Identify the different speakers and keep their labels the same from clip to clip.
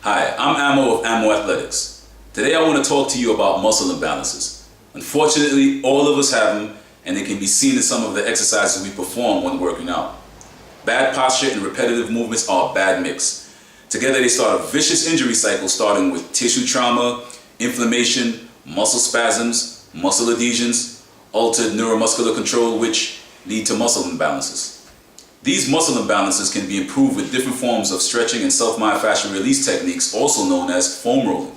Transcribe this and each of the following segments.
Speaker 1: Hi, I'm Amo of Amo Athletics. Today I want to talk to you about muscle imbalances. Unfortunately, all of us have them, and they can be seen in some of the exercises we perform when working out. Bad posture and repetitive movements are a bad mix. Together they start a vicious injury cycle starting with tissue trauma, inflammation, muscle spasms, muscle adhesions, altered neuromuscular control, which lead to muscle imbalances. These muscle imbalances can be improved with different forms of stretching and self-myofascial release techniques, also known as foam rolling.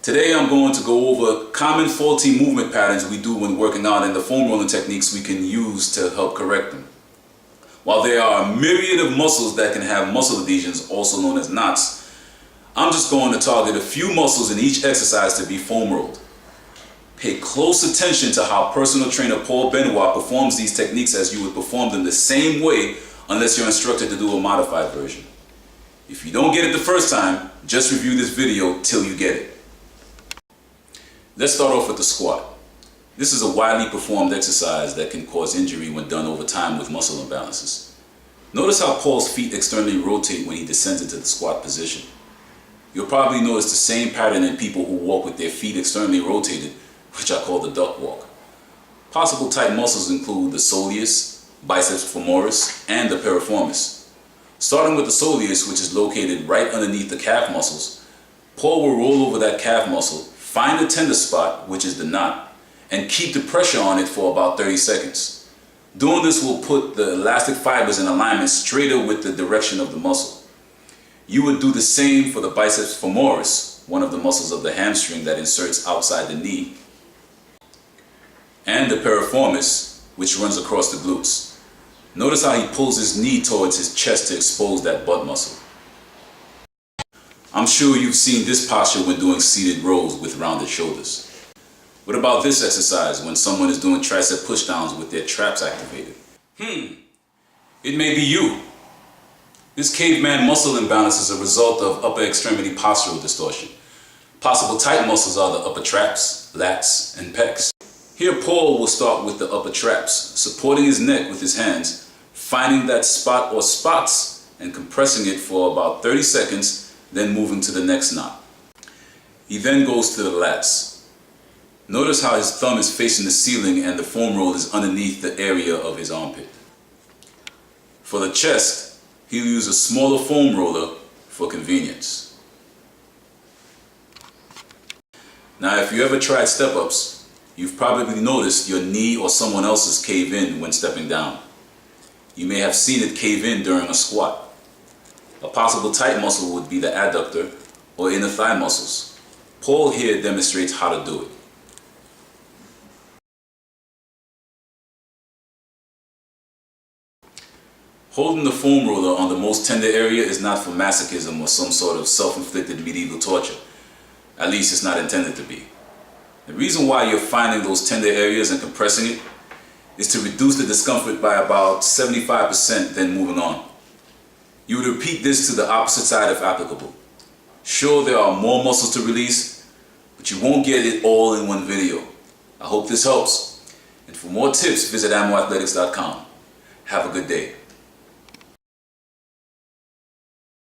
Speaker 1: Today I'm going to go over common faulty movement patterns we do when working out and the foam rolling techniques we can use to help correct them. While there are a myriad of muscles that can have muscle adhesions, also known as knots, I'm just going to target a few muscles in each exercise to be foam rolled. Pay close attention to how personal trainer Paul Benoit performs these techniques, as you would perform them the same way unless you're instructed to do a modified version. If you don't get it the first time, just review this video till you get it. Let's start off with the squat. This is a widely performed exercise that can cause injury when done over time with muscle imbalances. Notice how Paul's feet externally rotate when he descends into the squat position. You'll probably notice the same pattern in people who walk with their feet externally rotated, which I call the duck walk. Possible tight muscles include the soleus, biceps femoris, and the piriformis. Starting with the soleus, which is located right underneath the calf muscles, Paul will roll over that calf muscle, find the tender spot, which is the knot, and keep the pressure on it for about 30 seconds. Doing this will put the elastic fibers in alignment straighter with the direction of the muscle. You would do the same for the biceps femoris, one of the muscles of the hamstring that inserts outside the knee, and the piriformis, which runs across the glutes. Notice how he pulls his knee towards his chest to expose that butt muscle. I'm sure you've seen this posture when doing seated rows with rounded shoulders. What about this exercise when someone is doing tricep pushdowns with their traps activated? It may be you. This caveman muscle imbalance is a result of upper extremity postural distortion. Possible tight muscles are the upper traps, lats, and pecs. Here Paul will start with the upper traps, supporting his neck with his hands, finding that spot or spots and compressing it for about 30 seconds, then moving to the next knot. He then goes to the lats. Notice how his thumb is facing the ceiling and the foam roll is underneath the area of his armpit. For the chest, he'll use a smaller foam roller for convenience. Now, if you ever tried step-ups, you've probably noticed your knee or someone else's cave in when stepping down. You may have seen it cave in during a squat. A possible tight muscle would be the adductor or inner thigh muscles. Paul here demonstrates how to do it. Holding the foam roller on the most tender area is not for masochism or some sort of self-inflicted medieval torture. At least it's not intended to be. The reason why you're finding those tender areas and compressing it is to reduce the discomfort by about 75%, then moving on. You would repeat this to the opposite side if applicable. Sure, there are more muscles to release, but you won't get it all in one video. I hope this helps. And for more tips, visit amoathletics.com. Have a good day.